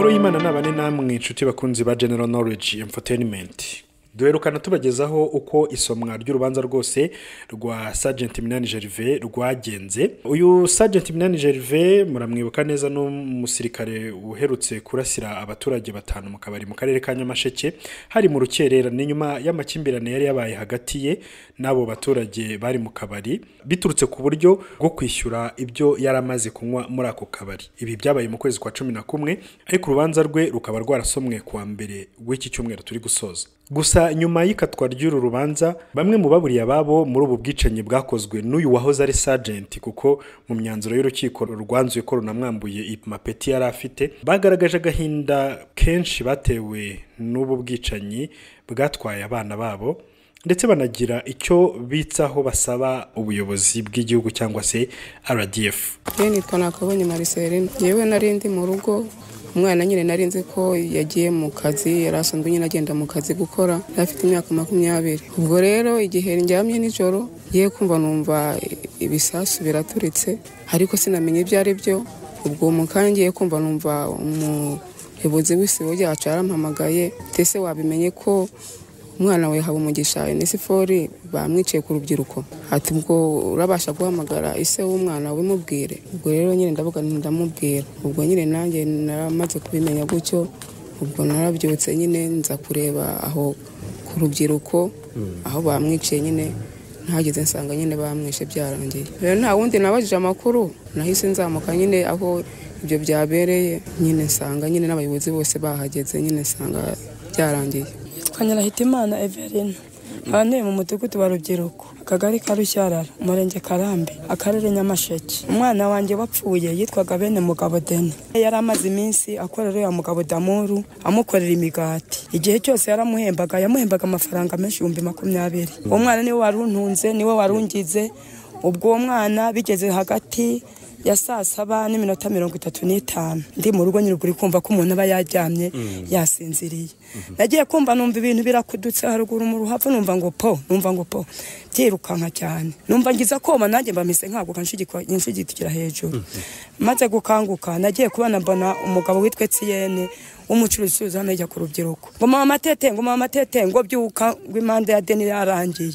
Amahoro y'Imana nabane namwe inshuti bakunzi ba General Knowledge Entertainment. Duherukana tubagezaho uko isomwa ry'urubanza rwose rwa Sergeant Minani Gervais rwagenze. Uyu Sergeant Minani Gervais muramwibuka neza no musirikare uherutse kurasira abaturage batanu mu kabari mu karere ka Nyamasheke hari mu rukerera n'inyuma y'amakimbirane yari yabaye hagati ye nabo baturage bari mu kabari biturutse ku buryo bwo kwishyura ibyo yaramaze kunywa muri ako kabari. Ibi byabaye mu kwezi kwa 11 ariko urubanza rwe rukaba rwarasomwe kuwa mbere w'iki cyumweru turi gusoza. Gusa nyuma y'ikatwa ry'uru rubanza bamwe mu baburiye ababo muri ubu bwicanyi bwakozwe n'uyu wahoze ari sergeant kuko mu myanzuro y'urukiko rwanzuye ko runamwambuye amapeti yari afite bagaragaje agahinda kenshi batewe n'ubu bwicanyi bwatwaye abana babo ndetse banagira icyo bitsaho basaba ubuyobozi bw'igihugu cyangwa se RDF. Nitwa Nakabonye Marceline yewe narindi mu rugo umwana nyine narinze ko yagiye mu kazi yarasanzwe nyine agenda mu kazi gukora afite imyaka 20. Ubwo rero igihe njyamye nijoro giye kumva numva ibisasu biraturitse ariko sinamenye ibyo ari byo. Ubwo mukangiye kumva numva umuyobozi w'isibo ryacu arampamagaye tese wabimenye ko umwana we haba umugisha Enesifori bamwiciye ku rubyiruko ati ubwo urabasha guhamagara ise w'umwana we mubwire. Ubwo rero nyine ndavuga ndamubwira. Ubwo nyine nanjye naramaze kubimenya gutyo ubwo narabyutse nyine nza kureba aho ku rubyiruko aho bamwiciye nyine ntageze nsanga nyine bamwishe byarangiye. Rero nta wundi nabajije amakuru nahise nzamuka nyine aho ibyo byabereye nyine nsanga nyine n'abayobozi bose bahageze nyine nsanga byarangiye. Kanyarahitimana Everine abane mu mudugudu wa Rubyiruko akagari ka Rushyarara umurenge Karambi akarere Nyamasheke. Umwana wanjye wapfuye yitwaga Bene Mugabo Deni yari amaze iminsi akorera ya Mugabo Damuru amukorera imigati. Igihe cyose yamuhembaga amafaranga menshi 20,000. Uwo mwana niwe waruntunze niwe warungize. Ubwo uwo mwana bigeze hagati ya 7:35 ndi mu rugo nyiruguri kumva ko umuntu aba yaryamye yasinziriye. Nagiye kumva numva ibintu birakudutse haruguru mu ruhavu numva ngo po byirukanka cyane numva ngiza koma nanjye mbamise nkaguka nshigikira hejuru. Maze gukanguka nagiye kubana mbona umugabo witwe Etienne umucuruzi uzana ijya ku Rubyiruko ngo mama matete ngo byuka gw'imande ya Deni yarangiye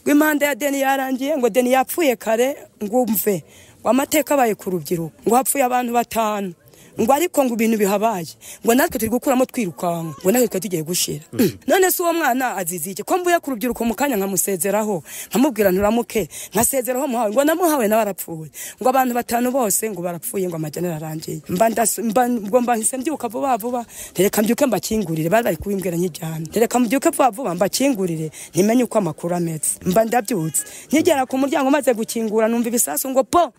gw'imande ya Deni yarangiye ngo Deni yapfuye kare ngumve wamateka baye ku Rubyiruko ngo hapfuye abantu 5 ngo ariko ngo ibintu bihabaye ngo natwe turi gukuramo twirukanka ngo natwe tugiye gushira. None se uwo mwana azizike ko mvuye ku Rubyiruko mu kanya nkamusezeraho nkamubwira nturamuke nkasezeraho muhawe ngo namuhawe nabarapfuye ngo abantu 5 bose ngo barapfuye ngo amajana arangiye. Mba hise mbyuka vuba reka mbyuke mbakingurire bari kubimbwira nk'ijyana reka mbyuke vuba mbakingurire ntimenye uko amakuru ameze. Mba ndabyutse nkigera ku muryango maze gukingura numva ibisasu ngo po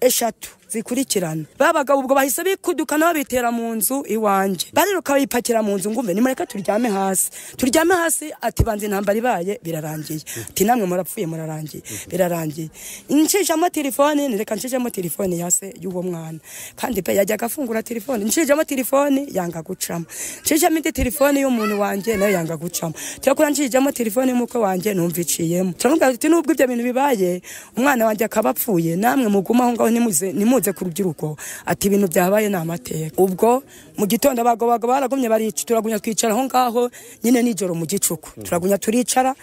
3 zikurikirana. Babaga ubwo bahise bikuduka nabo bitera mu nzu iwanje bariruka bayipakira mu nzu ngumve nimureka turyame hasi ati banze intambara ibaye birarangiye ati namwe murapfuye murarangiye birarangiye. Ncijamo telefone nireka ncijamo telefone yase y'uwo mwana kandi pe yajyaga afungura telefone ncijamo telefone yanga gucamo ncijamo indi telefone y'umuntu wanje nayo yanga gucamo cyakora ncijamo telefone y'umukwe wanje numviciyemo turavuga ati nubwo ibyo bintu bibaye umwana wanje akabapfuye namwe muguma aho ngaho nimuze ku Rubyiruko ati ibintu byabaye n'amateka. Ubwo mu gitondo abago baragumye turagunya twicara aho ngaho nyine nijoro mu gicuku turagunya turicara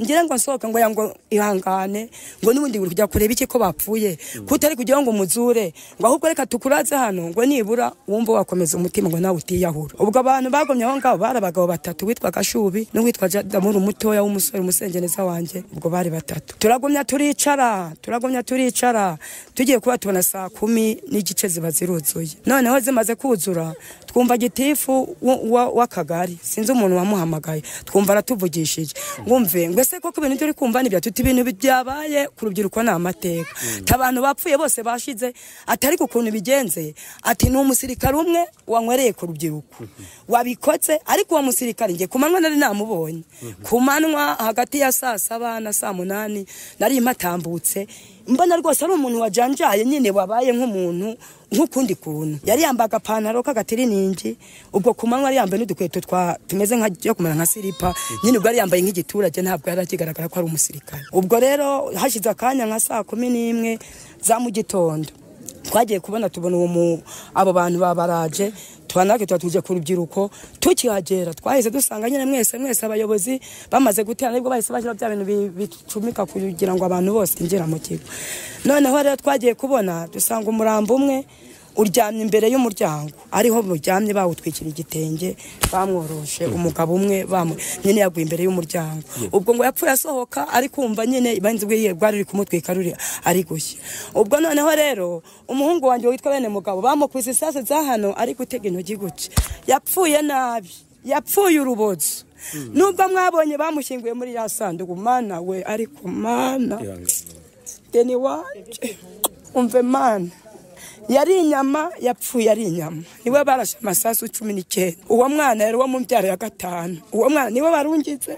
ngira ngo nsohoka ngo yango ihangane ngo nibundi kujya kureba iki ko bapfuye kutari kugira ngo muzure ngo ahubwo reka tukuraze hano ngo nibura wumva wakomeza umutima ngo nawe utiyahura. Ubwo abantu bagomye aho ngaho barabagabo 3 witwa Gashubi n'uwitwa Damuru mutoya w'umusore umusengeneza wanje. Ubwo bari 3 turagumya turicara tugiye kuba tubona 10:00 n'igice ziba ziruzuye. Noneho zimaze kuzura twumva gitifu w'akagari sinzi umuntu wamuhamagaye twumva aratuvugishije ngumve ngwese koko ibintu turi kumva nibya tuti ibintu byabaye ku Rubyiruko na amateka tabantu bapfuye bose bashize atari kukuntu bigenze ati no umusirikare umwe wankwereye ku Rubyiruko wabikoze ariko wa musirikare nge kumanwa nari namubonye kumanwa hagati ya 7 na 8 nari impatambutse mbona rwose ari umuntu wajanjaye nyine wabaye nk'umuntu nk'ukundi kuntu yari yambaga pantaro k'agatiriningi ubwo kumanwa yari yambaye n'udukweto tumeze nka kumara nka silipa nyine ubwo yari yambaye nk'igiturage ntabwo yari akigaragara ko ari umusirikare. Ubwo rero hashize akanya nka 11:00 za mu gitondo twagiye kubona tubona abo bantu babaraje twanake tuje ku rubyiruko tukihagera twahise dusanga nyine mwese abayobozi bamaze gutera nibwo bahise bashyira bya bintu bicumika kugira ngo abantu bose injira mu kigo. Noneho rero twagiye kubona dusanga umurambo umwe uryamye imbere y'umuryango ariho muryamye bawutwikira igitenge bamworoshe umugabo umwe nyine yaguye imbere y'umuryango. Ubwo ngo yapfuye asohoka ari kumva nyine ibanze bwe rwari kumutwika ruri ari gushya. Ubwo noneho rero umuhungu wanjye witwa bene mugabo bamukubise sase za hano ari gutega intoki guce yapfuye nabi yapfuye urubozo. Nubwo mwabonye bamushyinguye muri ya sanduku mana we ariko mana deni wanje umve mana yari inyama yapfuye ari inyama niwe barashe amasasu 19. Uwo mwana yari wo mu mbyaro ya 5. Uwo mwana niwe barungize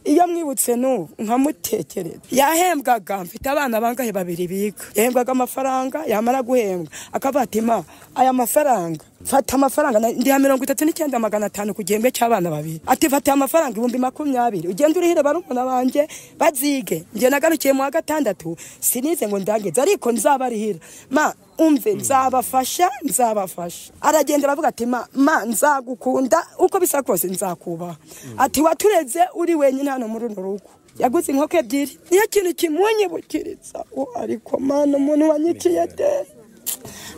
iyo mwibutse n'ubu nkamutekereza. Yahembwaga mfite abana bangahe 2 biga yahembwaga amafaranga yamara guhembwa akabatima aya mafaranga fata amafaranga ndi 39,500 ku gihembwe cy'abana 2 ati fata amafaranga 20,020 ugenda urihire barumuna banje bazige nje nagarukiye mu wa 6 sinize ngo ndageze ariko nzabarihira ma umve nzabafasha aragenda aravuga ati ma nzagukunda uko bisa kose nzakuba ati watureze uri wenyine hano muri rugo yaguze inkoko 2 niyo kintu kimunyibukiritsa ariko mana umuntu wanyikiye de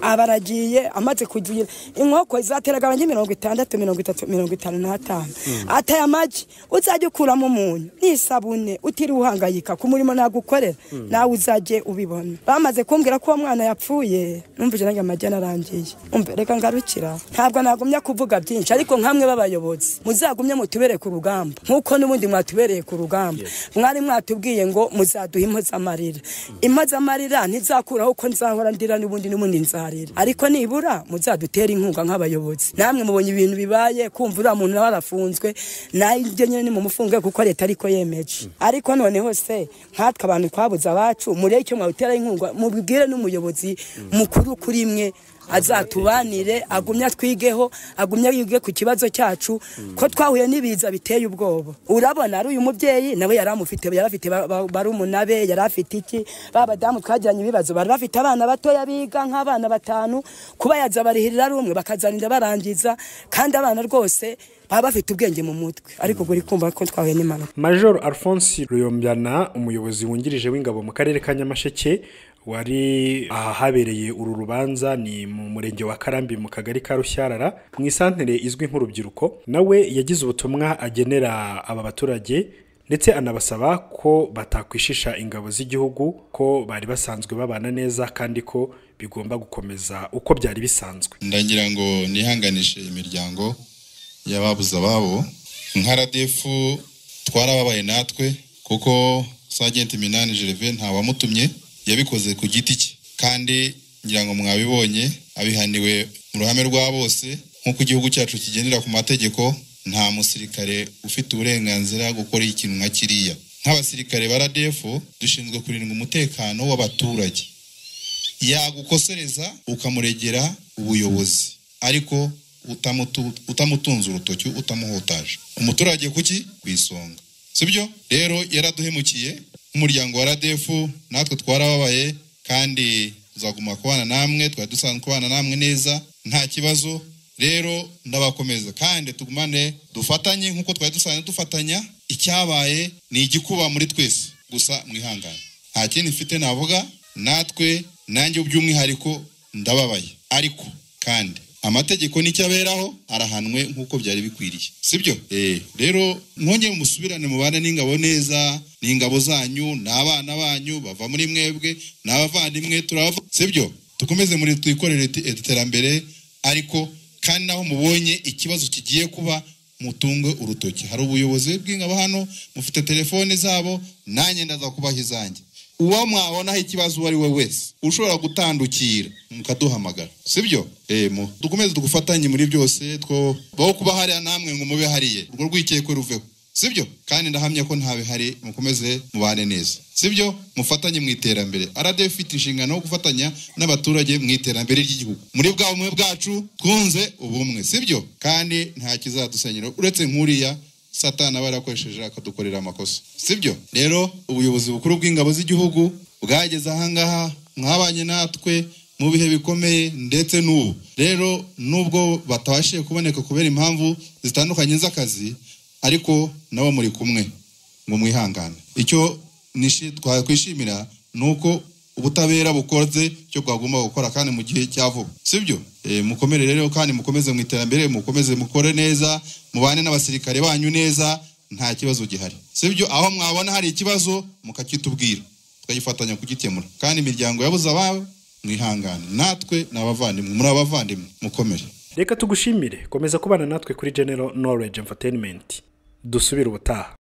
abaragiye amaze kugira inkoko zateraga abanye 60 30 55 ataya amaji uzajye ukuramo umunyu n'isabune utiri uhangayika ku murimo nagukorera nawe uzajye ubibona. Bamaze kumbwira ko mwana yapfuye numvije nange amajyana arangiye umve reka ngarukira ntabwo nagumya kuvuga byinshi ariko nkamwe babayobozi muzagumye mutubere ku rugamba nkuko nubundi mwatubereye ku rugamba. Mwari mwatubwiye ngo muzaduha impozamarira ntizakuraho ko nzahora ndira n'ubundi nzarira ariko nibura muzadutera inkunga nk'abayobozi. Namwe mubonye ibintu bibaye kumva ura muntu warafunzwe naje nyine ni mu mufunge kuko leta ariko yemeje ariko noneho se nkatwe abantu kwabuza abacu mureke cyo mwatera inkunga mubwire n'umuyobozi mukuru kuri imwe azatubanire agumya twigeho agumya yige ku kibazo cyacu ko twahuye nibiza biteye ubwoba. Urabona ari uyu mubyeyi nawe yarafite barumunabe yarafite iki babadamu twajyanye ibibazo bari bafite abana batoya biga nk'abana 5 kuba yaza barihirira rumwe bakazanira barangiza kandi abana rwose baba bafite ubwenge mu mutwe ariko guri kumva ko twahuye n'impanuka. Major Alphonse Ruyombyana umuyobozi wungirije w'ingabo mu karere ka Nyamasheke wari ahabereye uru rubanza ni mu murenge wa Karambi mu kagari ka Rushyarara mu isantere izwi nk'urubyiruko. Nawe yagize ubutumwa agenera aba baturage ndetse anabasaba ko batakwishisha ingabo z'igihugu ko bari basanzwe babana neza kandi ko bigomba gukomeza uko byari bisanzwe. Ndagira ngo nihanganishe imiryango y'ababuze ababo nka RDF twarababaye natwe kuko Sergeant Minani Gervais nta wamutumye yabikoze ku giti cye kandi ngira ngo mwabibonye abihaniwe mu ruhame rwa bose nkuko igihugu cyacu kigendera ku mategeko. Nta musirikare ufite uburenganzira gukora ikintu nka kiriya. Nk'abasirikare ba RDF dushinzwe kurinda umutekano w'abaturage. Yagukosereza ukamuregera ubuyobozi ariko utamutunza urutoki utamuhotaje umuturage kuki kwisonga sibyo. Rero yaraduhemukiye umuryango wa RDF natwe twarababaye kandi uzaguma kubana namwe twadusanzwe kubana namwe neza nta kibazo. Rero ndabakomeza kandi tugumane dufatanye nkuko twari dusanzwe dufatanya. Icyabaye ni igikuba muri twese gusa mwihangane nta kintu mfite navuga natwe nanjye by'umwihariko ndababaye ariko kandi amategeko nicyaberaho arahanwe nkuko byari bikwiriye sibyo. Rero mwonge musubirane mubane n'ingabo neza n'ingabo zanyu n'abana banyu bava muri mwebwe n'abavandimwe turava sibyo. Tukomeze muri twikorere iterambere ariko kandi naho mubonye ikibazo kigiye kuba mutunge urutoki. Hari ubuyobozi bw'ingabo hano mufite telefone zabo nanjye ndaza kubaha izanjye. Uwa mwabona ikibazo wari we wese ushobora gutandukira mukaduhamagara sibyo. Dukomeze tugufatanye muri byose two baho kuba hari namwe ngo mube hariye urwo rwikeko ruveho sibyo. Kandi ndahamya ko ntabe hari mukomeze mubane neza sibyo. Mufatanye mu iterambere. RDF ifite inshingano yo gufatanya n'abaturage mu iterambere ry'igihugu muri bwa bumwe bwacu twunze ubumwe sibyo. Kandi nta kizadusenyera uretse nkuriya Satana barakoresheje akadukorera amakosa sibyo. Rero ubuyobozi bukuru bw'ingabo z'igihugu bwageze ahangaha mwabanye natwe mu bihe bikomeye ndetse n'ubu rero nubwo batabashije kuboneka kubera impamvu zitandukanye z'akazi ariko nabo muri kumwe ngo mwihangane. Icyo twakwishimira nuko ubutabera bukoze cyo bwagomba gukora kandi mu gihe cya vuba, sibyo? Mukomere rero kandi mukomeze mu iterambere, mukomeze mukore neza, mubane n'abasirikare banyu neza, nta kibazo gihari, sibyo? Aho mwabona hari ikibazo mukakitubwira tukagifatanya kugikemura, kandi imiryango yabuze ababo mwihangane, natwe n'abavandimwe, muri abavandimwe mukomere. Reka tugushimire, komeza kubana natwe kuri General Knowledge Entertainment. Dusubire ubutaha.